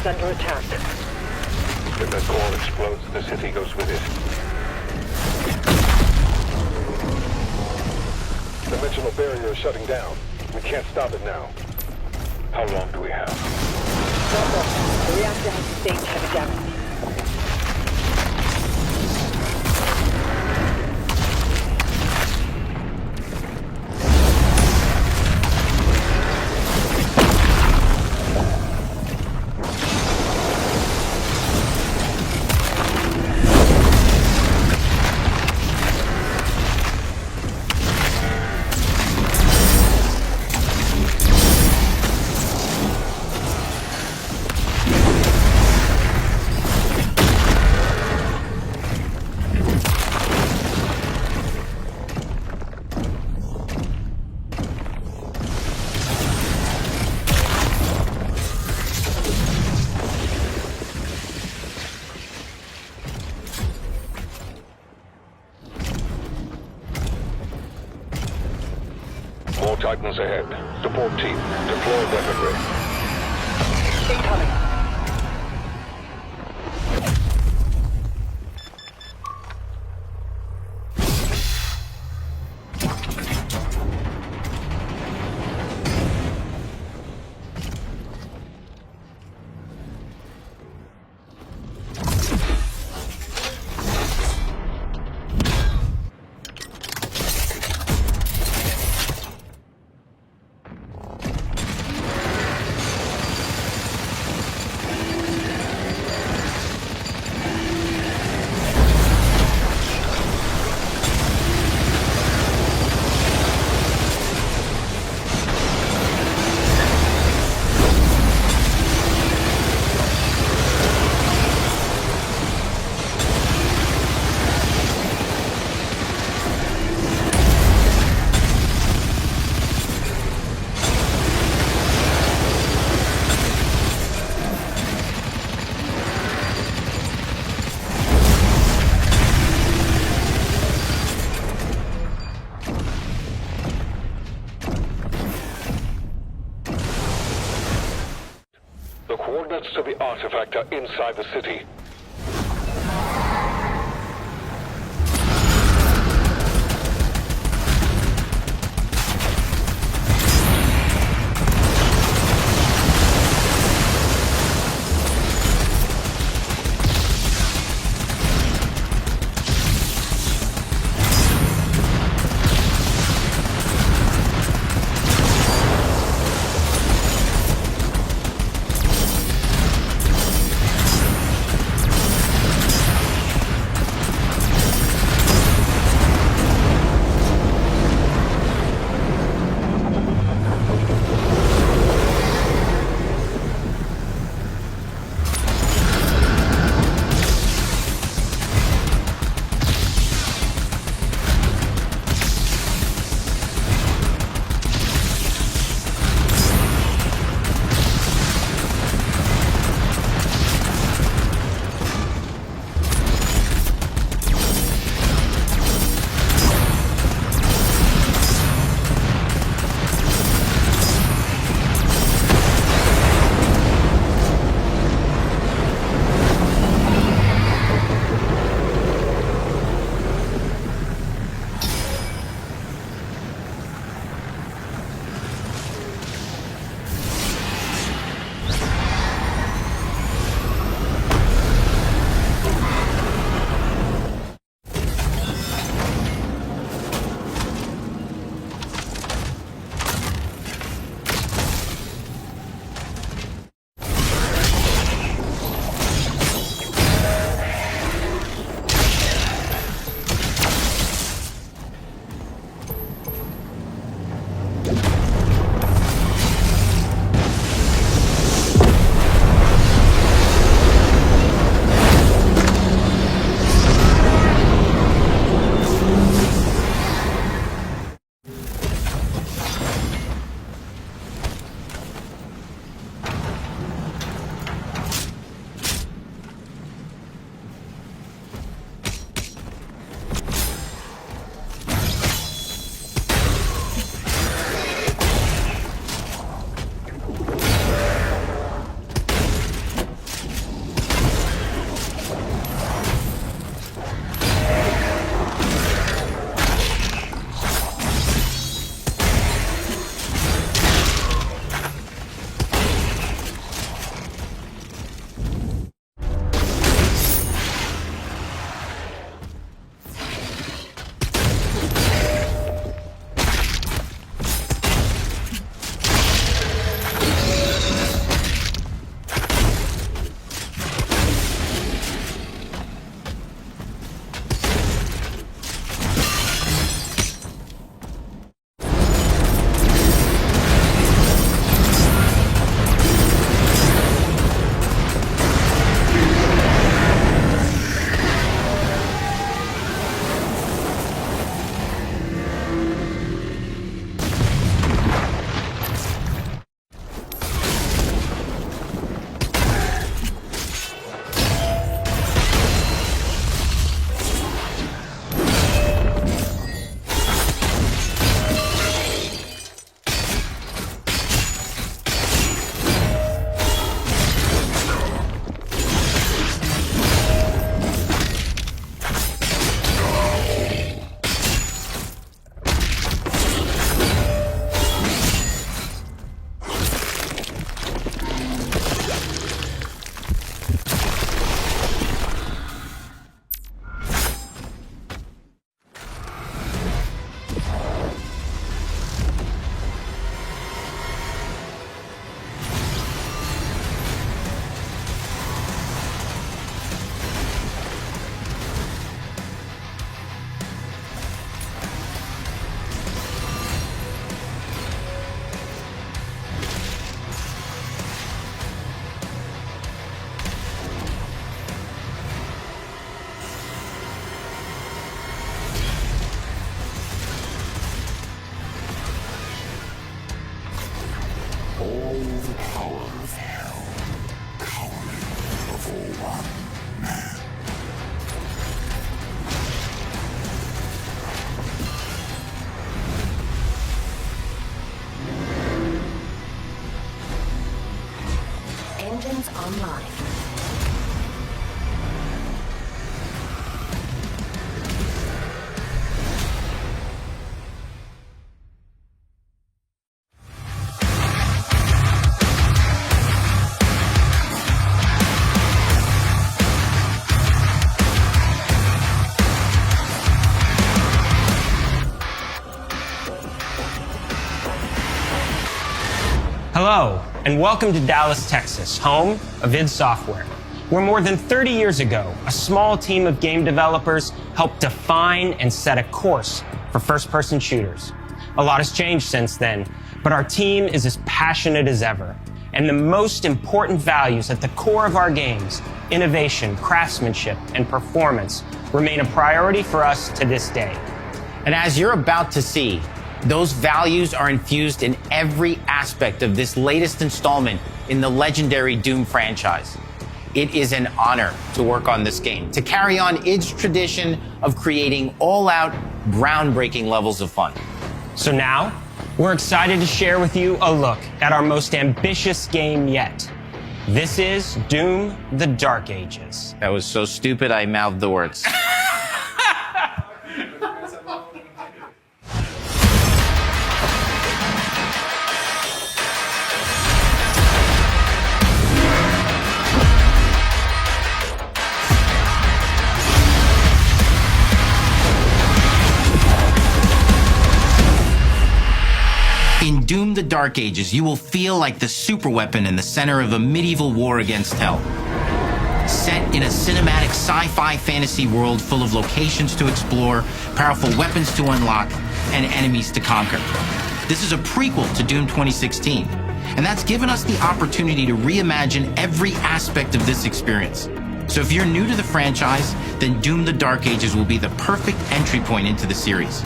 is under attack. If the core explodes, the city goes with it. The dimensional barrier is shutting down. We can't stop it now. How long do we have? Not long. The reactor has sustained heavy damage. More Titans ahead. Support team, deploy weaponry. Incoming. The coordinates to the artifact are inside the city. online. Hello, and welcome to Dallas, Texas, home of id Software, where more than 30 years ago, a small team of game developers helped define and set a course for first-person shooters. A lot has changed since then, but our team is as passionate as ever. And the most important values at the core of our games, innovation, craftsmanship, and performance, remain a priority for us to this day. And as you're about to see, those values are infused in every aspect of this latest installment in the legendary Doom franchise. It is an honor to work on this game, to carry on id's tradition of creating all-out, groundbreaking levels of fun. So now, we're excited to share with you a look at our most ambitious game yet. This is Doom: The Dark Ages. That was so stupid I mouthed the words. In Doom: The Dark Ages, you will feel like the superweapon in the center of a medieval war against hell. Set in a cinematic sci-fi fantasy world full of locations to explore, powerful weapons to unlock, and enemies to conquer. This is a prequel to Doom 2016, and that's given us the opportunity to reimagine every aspect of this experience. So if you're new to the franchise, then Doom: The Dark Ages will be the perfect entry point into the series.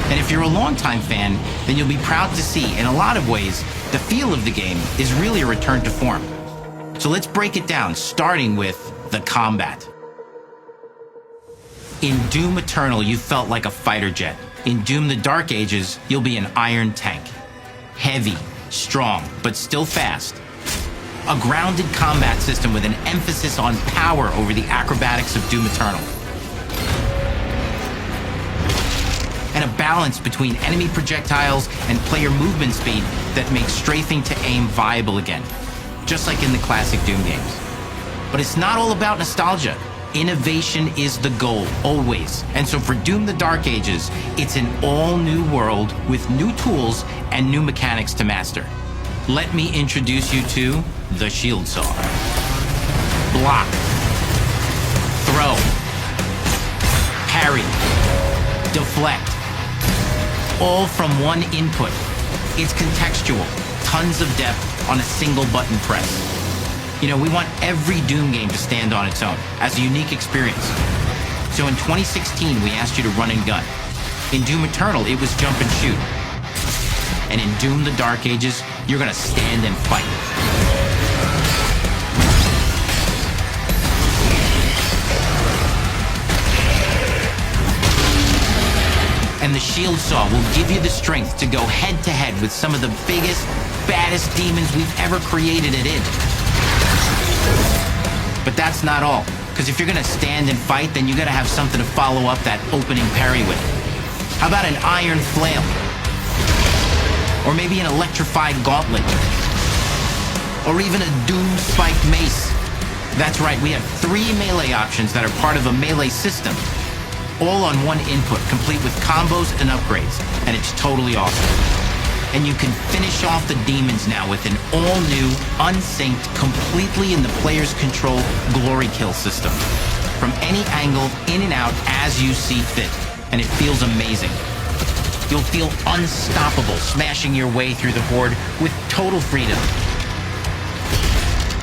And if you're a longtime fan, then you'll be proud to see, in a lot of ways, the feel of the game is really a return to form. So let's break it down, starting with the combat. In Doom Eternal, you felt like a fighter jet. In Doom: The Dark Ages, you'll be an iron tank. Heavy, strong, but still fast. A grounded combat system with an emphasis on power over the acrobatics of Doom Eternal. And a balance between enemy projectiles and player movement speed that makes strafing to aim viable again, just like in the classic Doom games. But it's not all about nostalgia. Innovation is the goal, always. And so for Doom: The Dark Ages, it's an all-new world with new tools and new mechanics to master. Let me introduce you to the shield saw. Block. Throw. Parry. Deflect. All from one input. It's contextual, tons of depth on a single button press. You know, we want every Doom game to stand on its own as a unique experience. So in 2016, we asked you to run and gun. In Doom Eternal, it was jump and shoot. And in Doom: The Dark Ages, you're gonna stand and fight. And the shield saw will give you the strength to go head-to-head with some of the biggest, baddest demons we've ever created at id. But that's not all, because if you're gonna stand and fight, then you gotta have something to follow up that opening parry with. How about an iron flail? Or maybe an electrified gauntlet? Or even a Doom spiked mace? That's right, we have 3 melee options that are part of a melee system. All on one input, complete with combos and upgrades, and it's totally awesome. And you can finish off the demons now with an all-new, unsynced, completely in the player's control glory kill system. From any angle, in and out, as you see fit, and it feels amazing. You'll feel unstoppable, smashing your way through the horde with total freedom.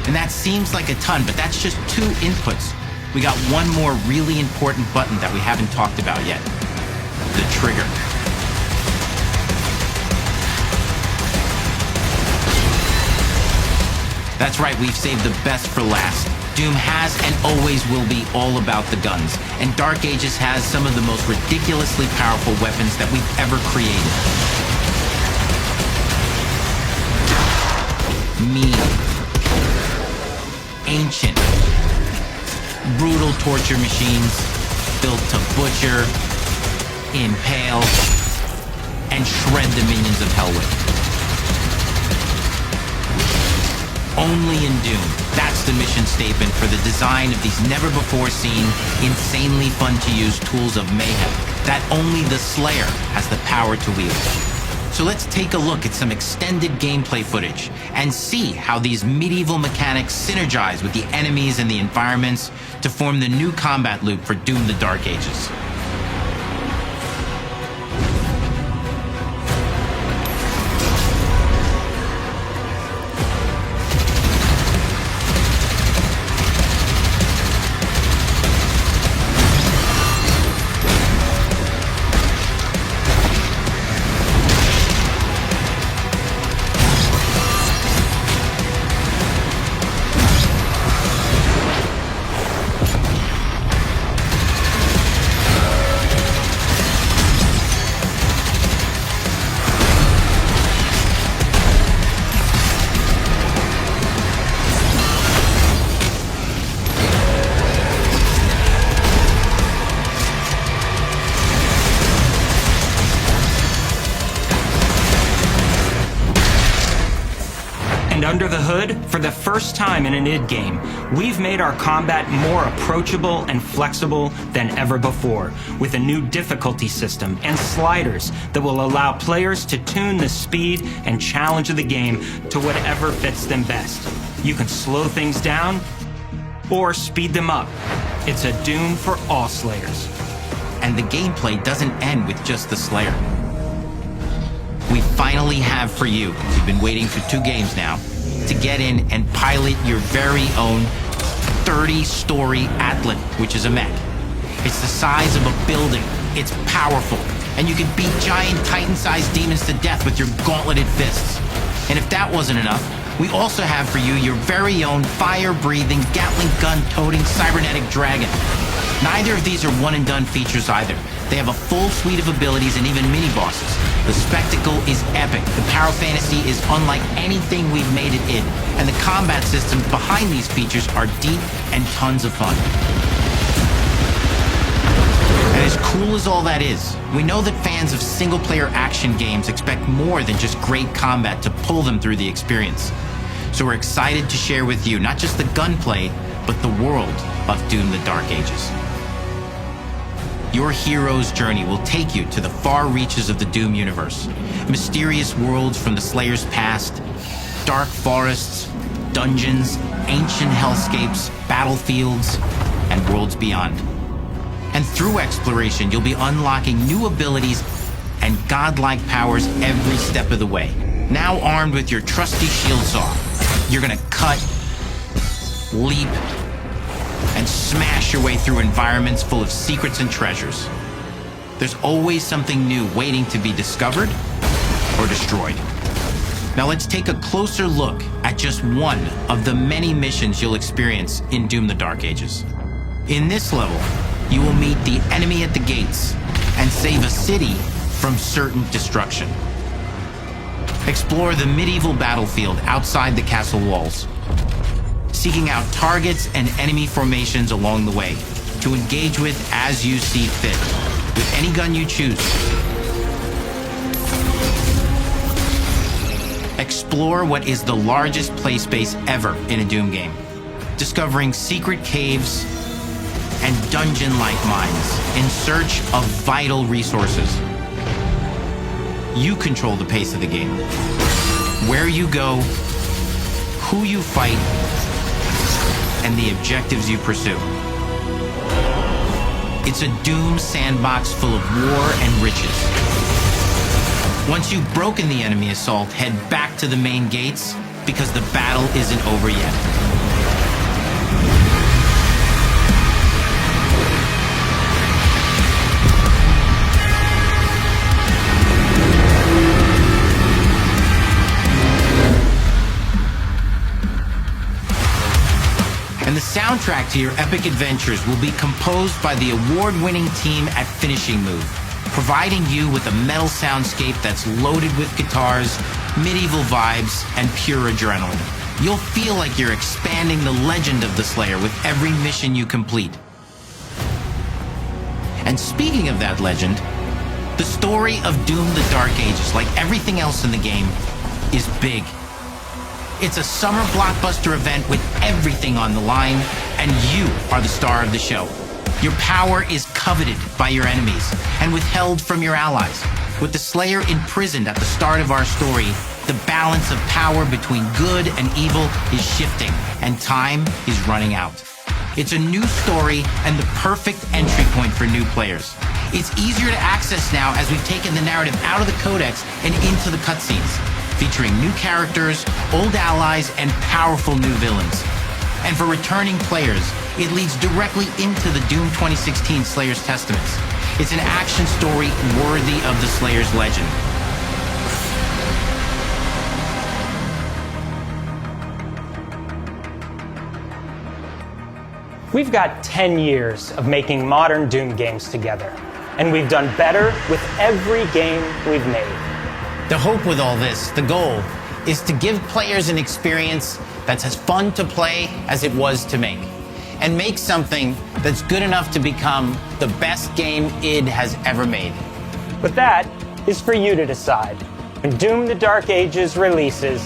And that seems like a ton, but that's just 2 inputs. We got one more really important button that we haven't talked about yet. The trigger. That's right, we've saved the best for last. Doom has and always will be all about the guns, and Dark Ages has some of the most ridiculously powerful weapons that we've ever created. Me. ancient, brutal torture machines built to butcher, impale, and shred the minions of hell with. Only in Doom, that's the mission statement for the design of these never-before-seen, insanely fun-to-use tools of mayhem that only the Slayer has the power to wield. So let's take a look at some extended gameplay footage and see how these medieval mechanics synergize with the enemies and the environments to form the new combat loop for Doom: The Dark Ages. And under the hood, for the first time in an id game, we've made our combat more approachable and flexible than ever before, with a new difficulty system and sliders that will allow players to tune the speed and challenge of the game to whatever fits them best. You can slow things down or speed them up. It's a Doom for all Slayers. And the gameplay doesn't end with just the Slayer. We finally have for you, you've been waiting for 2 games now, to get in and pilot your very own 30-story Atlan, which is a mech. It's the size of a building, it's powerful, and you can beat giant Titan-sized demons to death with your gauntleted fists. And if that wasn't enough, we also have for you your very own fire-breathing, Gatling gun-toting cybernetic dragon. Neither of these are one-and-done features either. They have a full suite of abilities and even mini-bosses. The spectacle is epic. The power fantasy is unlike anything we've made it in. And the combat systems behind these features are deep and tons of fun. And as cool as all that is, we know that fans of single-player action games expect more than just great combat to pull them through the experience. So we're excited to share with you not just the gunplay, but the world of Doom: The Dark Ages. Your hero's journey will take you to the far reaches of the Doom universe. Mysterious worlds from the Slayer's past, dark forests, dungeons, ancient hellscapes, battlefields, and worlds beyond. And through exploration, you'll be unlocking new abilities and godlike powers every step of the way. Now armed with your trusty shield saw, you're gonna cut, leap, and smash your way through environments full of secrets and treasures. There's always something new waiting to be discovered or destroyed. Now let's take a closer look at just one of the many missions you'll experience in Doom: The Dark Ages. In this level, you will meet the enemy at the gates and save a city from certain destruction. Explore the medieval battlefield outside the castle walls, seeking out targets and enemy formations along the way to engage with as you see fit, with any gun you choose. Explore what is the largest play space ever in a Doom game, discovering secret caves and dungeon-like mines in search of vital resources. You control the pace of the game. Where you go, who you fight, and the objectives you pursue. It's a Doom sandbox full of war and riches. Once you've broken the enemy assault, head back to the main gates, because the battle isn't over yet. And the soundtrack to your epic adventures will be composed by the award-winning team at Finishing Move, providing you with a metal soundscape that's loaded with guitars, medieval vibes, and pure adrenaline. you'll feel like you're expanding the legend of the Slayer with every mission you complete. And speaking of that legend, the story of Doom the Dark Ages, like everything else in the game, is big. It's a summer blockbuster event with everything on the line, and you are the star of the show. Your power is coveted by your enemies and withheld from your allies. With the Slayer imprisoned at the start of our story, the balance of power between good and evil is shifting, and time is running out. It's a new story and the perfect entry point for new players. It's easier to access now as we've taken the narrative out of the codex and into the cutscenes, featuring new characters, old allies, and powerful new villains. And for returning players, it leads directly into the Doom 2016 Slayer's Testaments. It's an action story worthy of the Slayer's legend. We've got 10 years of making modern Doom games together, and we've done better with every game we've made. The hope with all this, the goal, is to give players an experience that's as fun to play as it was to make, and make something that's good enough to become the best game id has ever made. But that is for you to decide. When Doom the Dark Ages releases,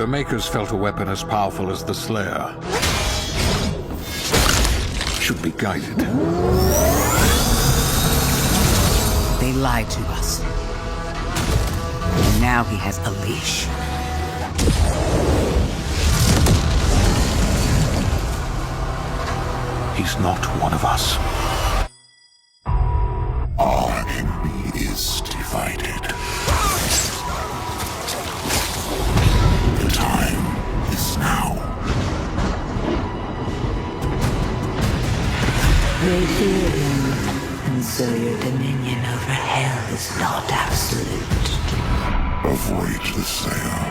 The Makers felt a weapon as powerful as the Slayer should be guided. They lied to us. And now he has a leash. He's not one of us. Our enemy is divided. The time is now. They fear him, and so your dominion over hell is not absolute. Avoid the Slayer.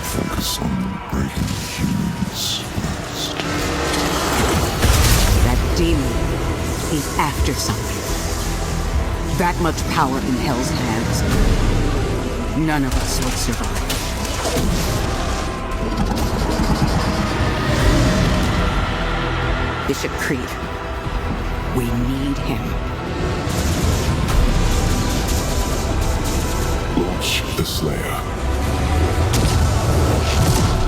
Focus on breaking humans first. That demon is after something. That much power in Hell's hands. None of us would survive. Bishop Creed, we need him. Launch the Slayer.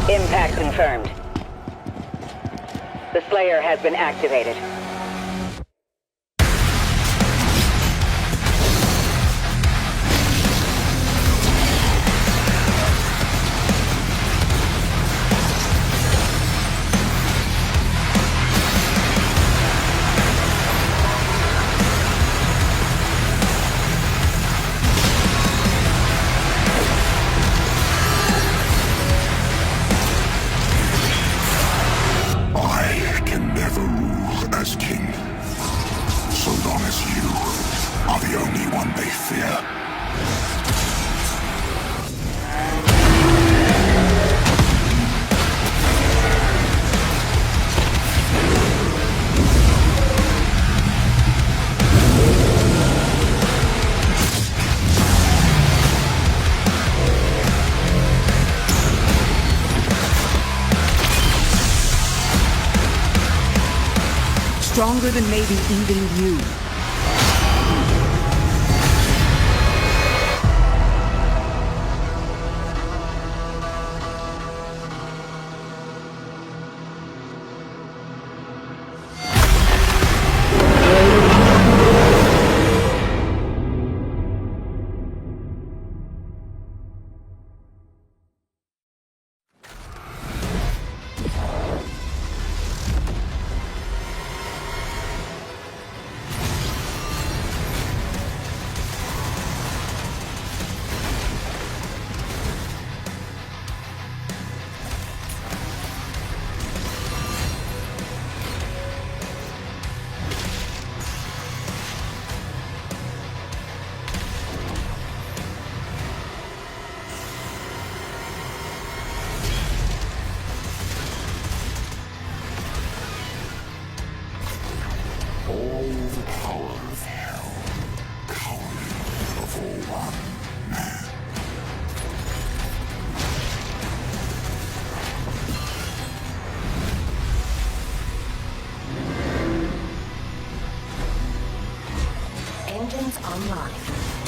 Impact confirmed. The Slayer has been activated. as you are the only one they fear. Stronger than maybe even you. All the power of hell, cowering before one man. Engines online.